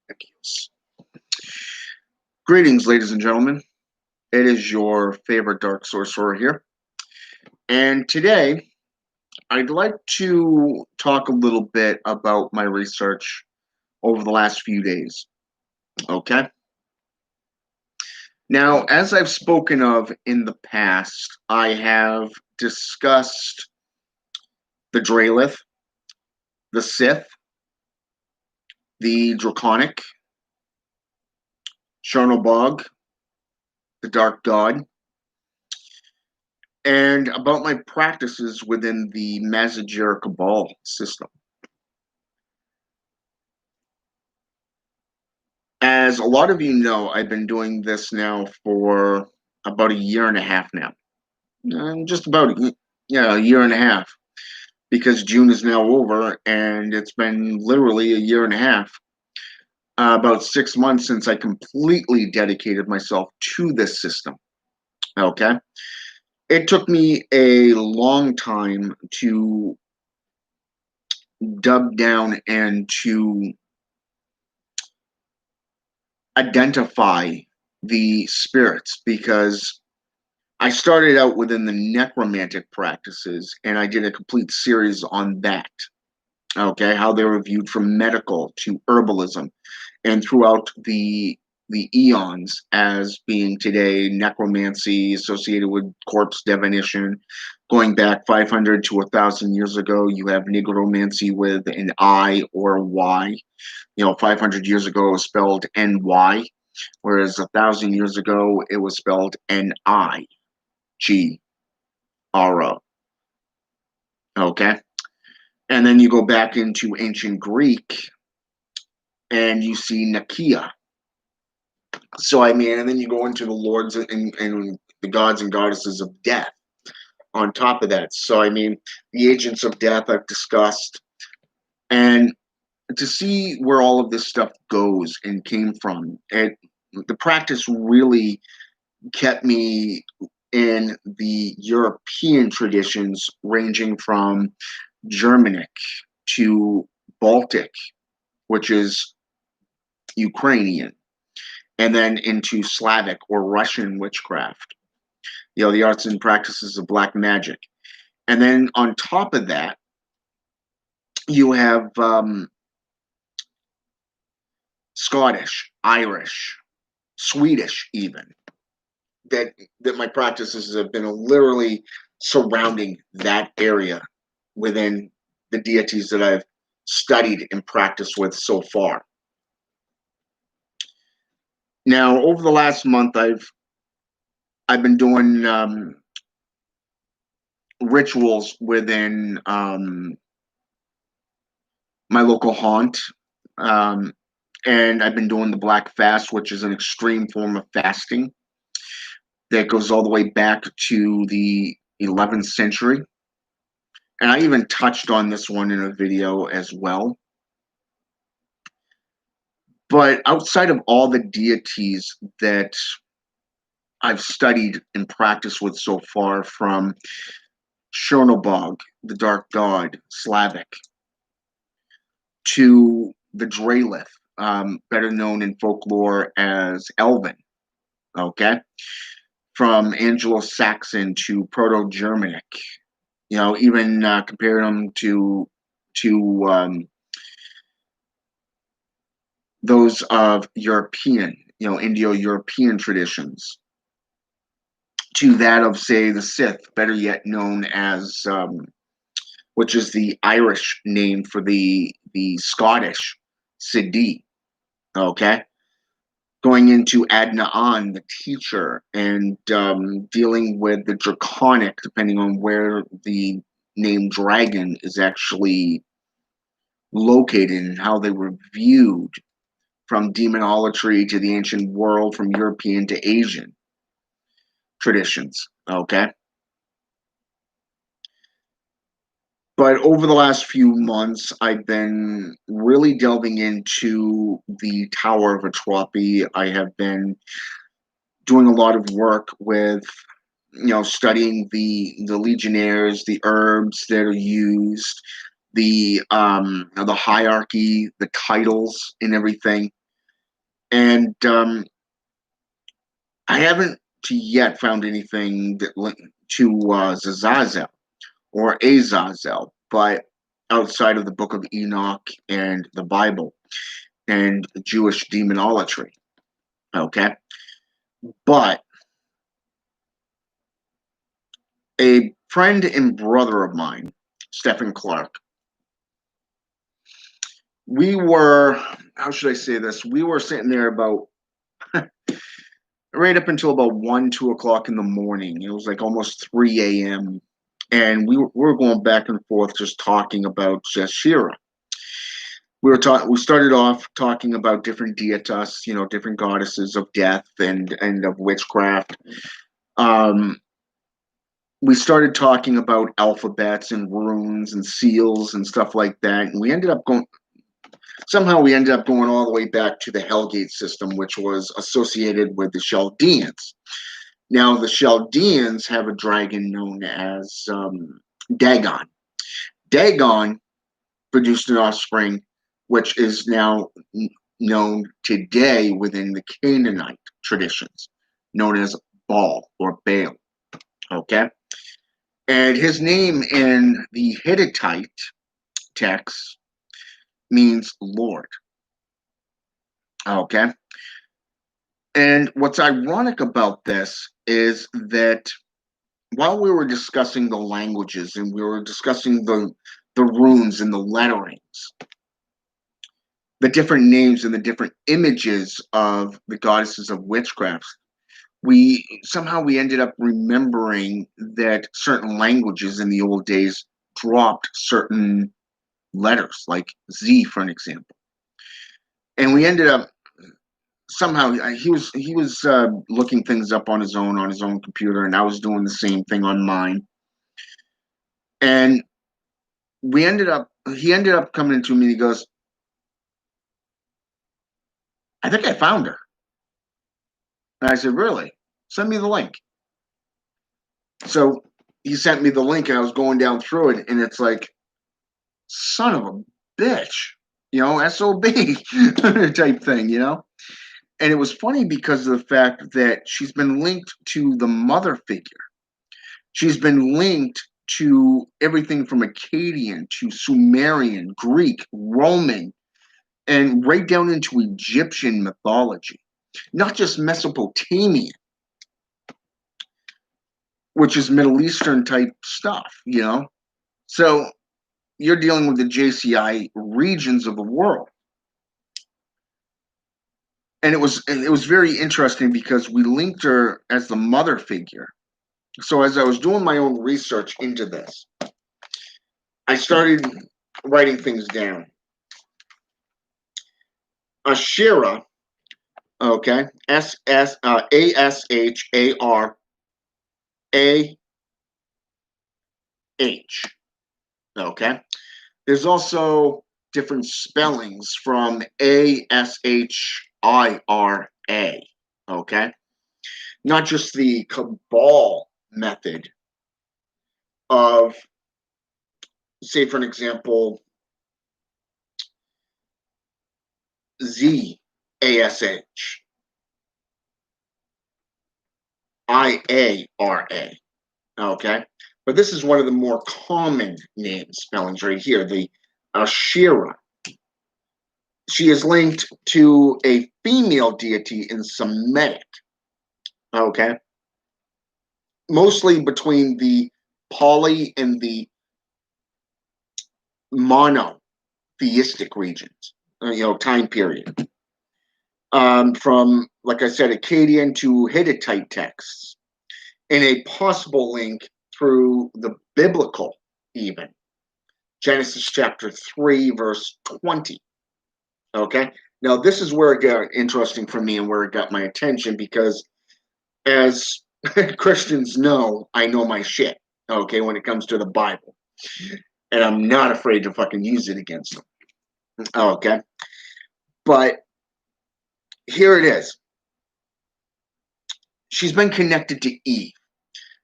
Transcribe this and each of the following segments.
Ridiculous. Greetings, ladies and gentlemen. It is your favorite dark sorcerer here. And today, I'd like to talk a little bit about my research over the last few days. Okay? Now, as I've spoken of in the past, I have discussed the Dralith, the Sith, the Draconic, Chernobog, the Dark God, and about my practices within the Zashiara Cabal system. As a lot of you know, I've been doing this now for about a year and a half now. Just about a year and a half, because June is now over, and it's been literally a year and a half. About 6 months since I completely dedicated myself to this system. Okay, it took me a long time to dub down and to identify the spirits, because I started out within the necromantic practices and I did a complete series on that. Okay, how they were viewed from medical to herbalism and throughout the eons as being today necromancy associated with corpse divination. Going back 500 to 1,000 years ago, you have nigromancy with an I or a Y. 500 years ago it was spelled NY, whereas 1,000 years ago it was spelled NIGRO. Okay, and then you go back into ancient Greek and you see Nakia. So I mean, and then you go into the lords and the gods and goddesses of death on top of that. So I mean, the agents of death I've discussed, and to see where all of this stuff goes and came from, the practice really kept me in the European traditions, ranging from Germanic to Baltic, which is Ukrainian, and then into Slavic or Russian witchcraft, the arts and practices of black magic. And then on top of that, you have Scottish, Irish, Swedish, even, that my practices have been literally surrounding that area within the deities that I've studied and practiced with so far. Now, over the last month, I've been doing rituals within my local haunt, and I've been doing the Black Fast, which is an extreme form of fasting that goes all the way back to the 11th century. And I even touched on this one in a video as well. But outside of all the deities that I've studied and practiced with so far, from Chernobog, the Dark God, Slavic, to the Dralith, better known in folklore as Elven, okay? From Anglo-Saxon to Proto-Germanic, even comparing them to those of European, Indo-European traditions, to that of, say, the Sith, better yet known as, which is the Irish name for the Scottish Siddhi, okay? Going into Adnaan, the teacher, and dealing with the Draconic, depending on where the name dragon is actually located and how they were viewed, from demonolatry to the ancient world, from European to Asian traditions, okay? But over the last few months, I've been really delving into the Tower of Atropy. I have been doing a lot of work with, studying the legionnaires, the herbs that are used, the hierarchy, the titles, and everything. And I haven't yet found anything that linked to Zazazel or Azazel, but outside of the Book of Enoch and the Bible and Jewish demonolatry. Okay, but a friend and brother of mine, Stephen Clark, we were, how should I say this? We were sitting there about right up until about 1, 2 o'clock in the morning. It was like almost 3 a.m. And we were going back and forth just talking about Zashiara. We started off talking about different deitas, different goddesses of death and of witchcraft. Um, we started talking about alphabets and runes and seals and stuff like that. And we ended up going all the way back to the Hellgate system, which was associated with the Chaldeans. Now, the Chaldeans have a dragon known as Dagon. Dagon produced an offspring, which is now known today within the Canaanite traditions, known as Baal or Baal. Okay? And his name in the Hittite text means Lord. Okay? And what's ironic about this is that while we were discussing the languages and we were discussing the runes and the letterings, the different names and the different images of the goddesses of witchcraft, we ended up remembering that certain languages in the old days dropped certain letters, like Z, for an example. And we ended up somehow he was looking things up on his own computer, and I was doing the same thing on mine. And he ended up coming to me and he goes, I think I found her. And I said, really? Send me the link. So he sent me the link and I was going down through it, and it's like, son of a bitch, SOB type thing. And it was funny because of the fact that she's been linked to the mother figure. She's been linked to everything from Akkadian to Sumerian, Greek, Roman, and right down into Egyptian mythology, not just Mesopotamian, which is Middle Eastern type stuff. So you're dealing with the JCI regions of the world. And it was very interesting because we linked her as the mother figure. So as I was doing my own research into this, I started writing things down. Ashira, okay, Ashara, okay. There's also different spellings from Ashira, okay, not just the Cabal method of, say, for an example, Zashiara, okay? But this is one of the more common name spellings right here, the Ashira. She is linked to a female deity in Semitic, okay? Mostly between the poly and the monotheistic regions, time period. From, like I said, Akkadian to Hittite texts, and a possible link through the biblical, even Genesis chapter 3, verse 20. Okay, now this is where it got interesting for me and where it got my attention, because as Christians know, I know my shit, okay, when it comes to the Bible, and I'm not afraid to fucking use it against them. Okay, but here it is. She's been connected to Eve.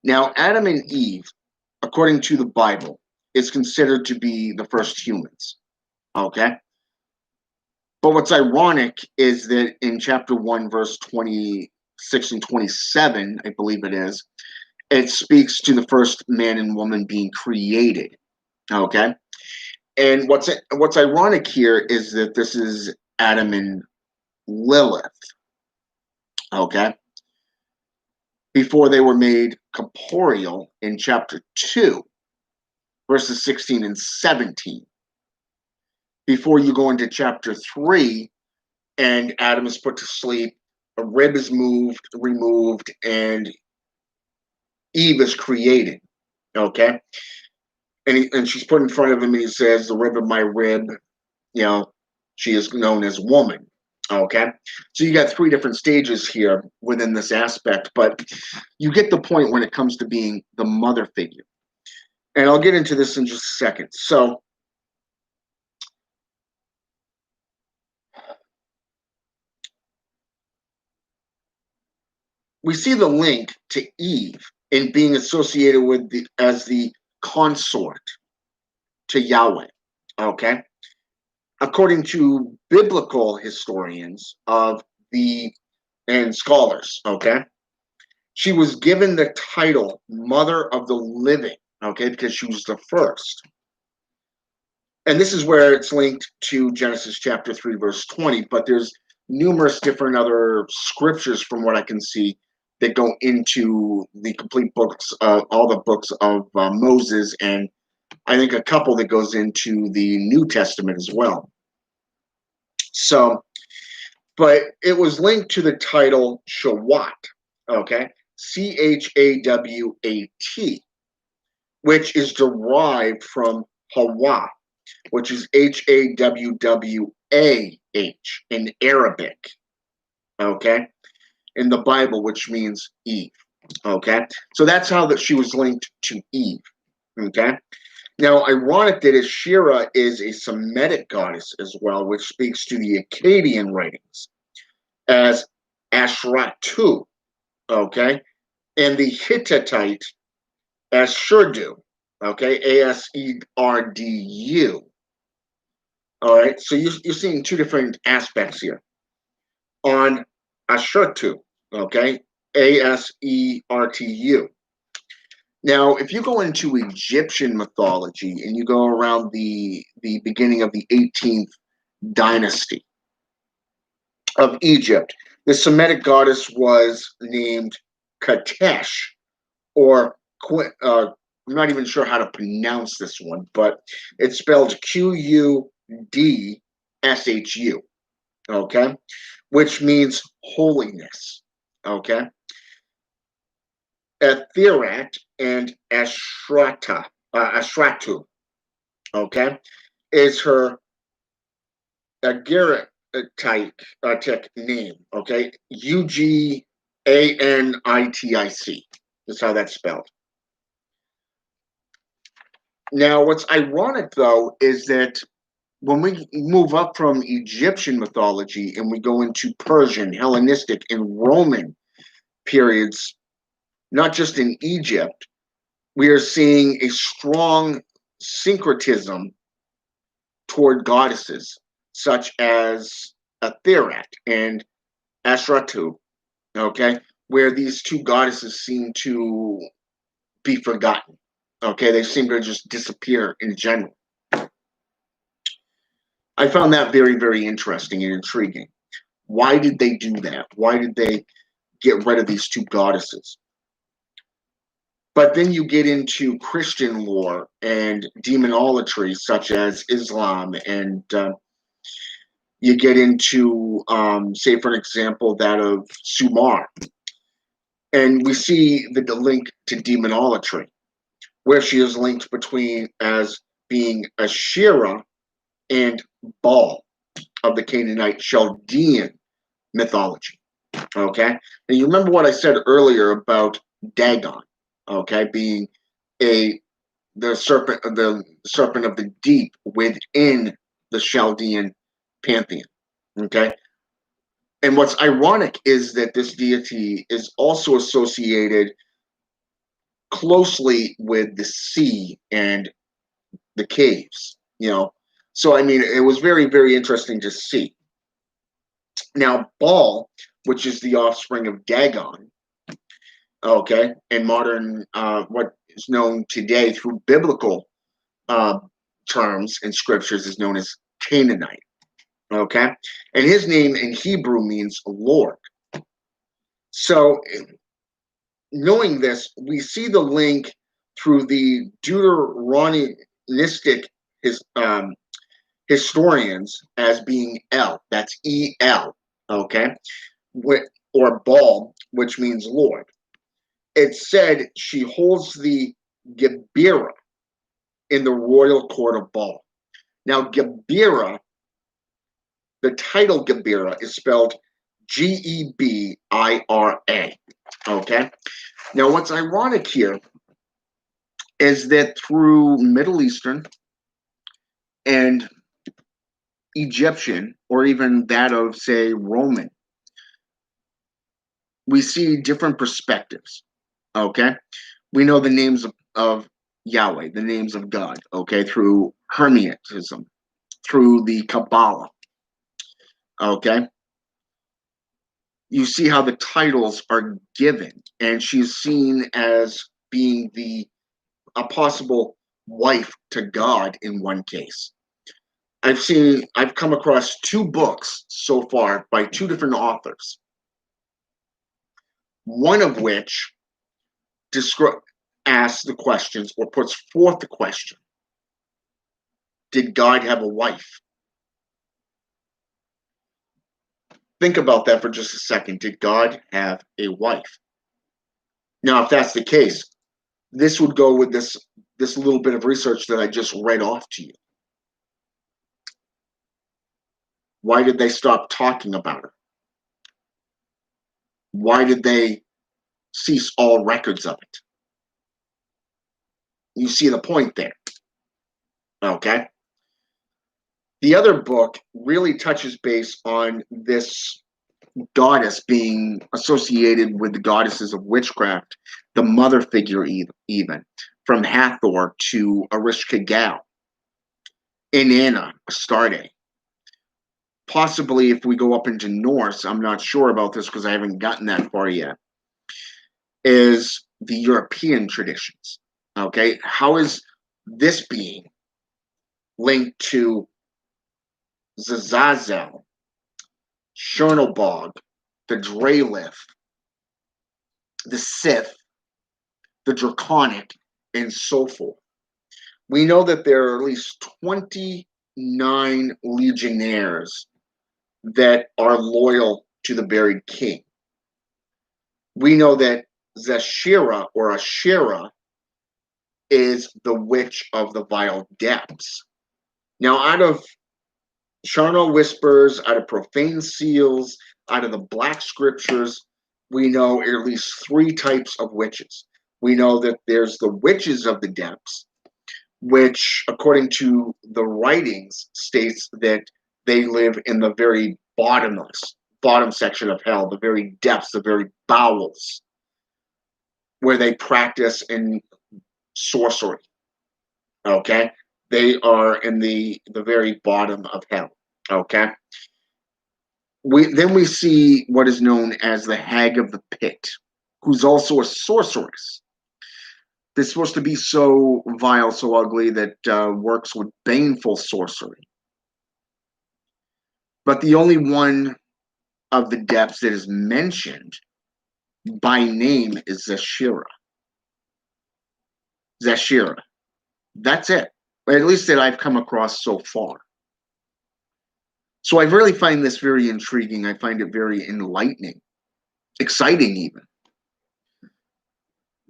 Now, Adam and Eve, according to the Bible, is considered to be the first humans. Okay? But what's ironic is that in chapter 1, verse 26 and 27, I believe it is, it speaks to the first man and woman being created. Okay. And what's ironic here is that this is Adam and Lilith. Okay. Before they were made corporeal in chapter 2, verses 16 and 17. Before you go into chapter 3, and Adam is put to sleep, a rib is removed, and Eve is created. Okay? And she's put in front of him, and he says, the rib of my rib, you know, she is known as woman. Okay? So you got 3 different stages here within this aspect, but you get the point when it comes to being the mother figure. And I'll get into this in just a second. So, we see the link to Eve in being associated with as the consort to Yahweh. Okay, according to biblical historians and scholars. Okay, she was given the title Mother of the Living. Okay, because she was the first. And this is where it's linked to Genesis chapter 3, verse 20. But there's numerous different other scriptures, from what I can see, that go into the complete books, all the books of Moses, and I think a couple that goes into the New Testament as well. So, but it was linked to the title Shawat, okay, Chawat, which is derived from Hawa, which is Hawwah in Arabic, okay, in the Bible, which means Eve, okay. So that's how that she was linked to Eve, okay. Now, ironic that Zashiara is a Semitic goddess as well, which speaks to the Akkadian writings as Ashratu, okay, and the Hittite Ashurdu, okay, Aserdu. All right, so you're seeing 2 different aspects here. On Ashurtu, okay, Asertu. Now, if you go into Egyptian mythology and you go around the beginning of the 18th dynasty of Egypt, the Semitic goddess was named Katesh, or I'm not even sure how to pronounce this one, but it's spelled Quddshu, okay, which means holiness, okay. Etherat and Ashratu, okay, is her Agaritic name, okay, Uganitic. That's how that's spelled. Now, what's ironic, though, is that when we move up from Egyptian mythology and we go into Persian, Hellenistic, and Roman periods, not just in Egypt, we are seeing a strong syncretism toward goddesses, such as Etherat and Ashratu, okay, where these 2 goddesses seem to be forgotten. Okay, they seem to just disappear in general. I found that very, very interesting and intriguing. Why did they do that? Why did they get rid of these 2 goddesses? But then you get into Christian lore and demonolatry, such as Islam, and you get into, say, for example, that of Sumar. And we see the link to demonolatry, where she is linked between as being Asherah and Baal of the Canaanite Chaldean mythology. Okay, and you remember what I said earlier about Dagon, okay, being the serpent of the deep within the Chaldean pantheon. Okay, and what's ironic is that this deity is also associated closely with the sea and the caves. So I mean, it was very, very interesting to see. Now, Baal, which is the offspring of Dagon, okay, and modern, what is known today through biblical uh, terms and scriptures is known as Canaanite, okay, and his name in Hebrew means Lord. So, knowing this, we see the link through the Deuteronomistic his, historians as being El. That's El, okay, or Baal, which means Lord. It said she holds the Gebira in the royal court of Baal. Now, Gebira, the title Gebira is spelled Gebira. Okay. Now, what's ironic here is that through Middle Eastern and Egyptian, or even that of, say, Roman, we see different perspectives. Okay. We know the names of Yahweh, the names of God, okay, through Hermetism, through the Kabbalah, okay. You see how the titles are given, and she's seen as being a possible wife to God in one case. I've come across two books so far by two different authors, one of which asks the questions or puts forth the question: did God have a wife? Think about that for just a second. Did God have a wife? Now, if that's the case, this would go with this little bit of research that I just read off to you. Why did they stop talking about her? Why did they cease all records of it? You see the point there. Okay. The other book really touches base on this goddess being associated with the goddesses of witchcraft, the mother figure, even from Hathor to Ereshkigal, Inanna, Astarte. Possibly, if we go up into Norse, I'm not sure about this because I haven't gotten that far yet, is the European traditions. Okay, how is this being linked to Zazazel, Chernobog, the Drelith, the Sith, the Draconic, and so forth? We know that there are at least 29 legionnaires that are loyal to the buried king. We know that Zashiara or Ashera is the witch of the vile depths. Now, out of charnel whispers, out of profane seals, out of the black scriptures, we know at least three types of witches. We know that there's the witches of the depths, which, according to the writings, states that they live in the very bottom section of hell, the very depths, the very bowels, where they practice in sorcery. Okay, they are in the very bottom of hell. Okay, we see what is known as the Hag of the Pit, who's also a sorceress. They're supposed to be so vile, so ugly that works with baneful sorcery. But the only one of the depths that is mentioned by name is Zashiara. Zashiara. That's it. At least that I've come across so far. So I really find this very intriguing. I find it very enlightening, exciting even.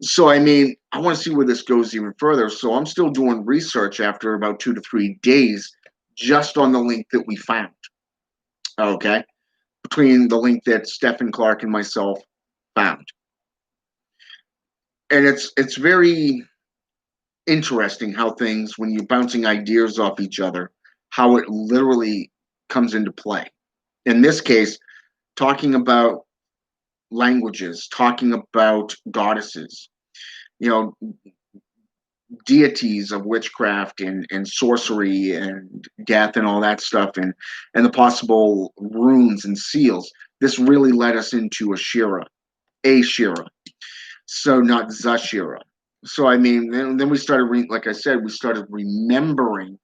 So, I mean, I want to see where this goes even further. So I'm still doing research after about 2 to 3 days just on the link that we found. Okay. Between the link that Stephen Clark and myself found. And it's very interesting how things, when you're bouncing ideas off each other, how it literally comes into play. In this case, talking about languages, talking about goddesses, you know, deities of witchcraft and sorcery and death and all that stuff, and the possible runes and seals. This really led us into a Shira. So not Zashiara. So I mean, then we started, like I said, we started remembering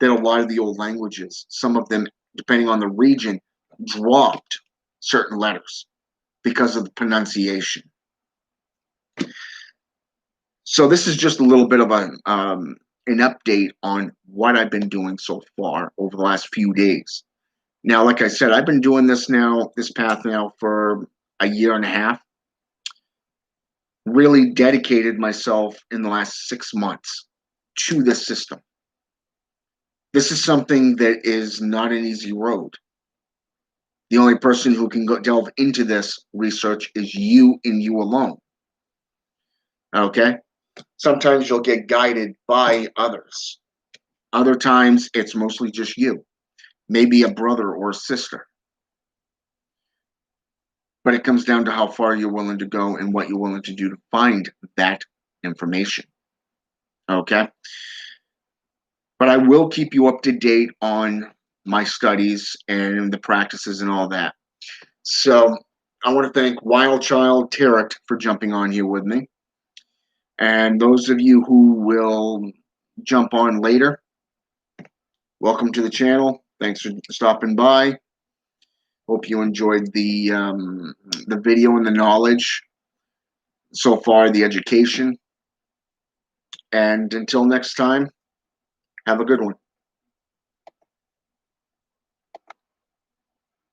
that a lot of the old languages, some of them, depending on the region, dropped certain letters because of the pronunciation. So this is just a little bit of an update on what I've been doing so far over the last few days. Now, like I said, I've been doing this path now for a year and a half. Really dedicated myself in the last 6 months to this system. This is something that is not an easy road. The only person who can go delve into this research is you and you alone. Okay? Sometimes you'll get guided by others. Other times it's mostly just you, maybe a brother or a sister. But it comes down to how far you're willing to go and what you're willing to do to find that information. Okay? But I will keep you up to date on my studies and the practices and all that. So I want to thank Wild Child Tarot for jumping on here with me. And those of you who will jump on later, welcome to the channel. Thanks for stopping by. Hope you enjoyed the video and the knowledge so far, the education. And until next time, have a good one.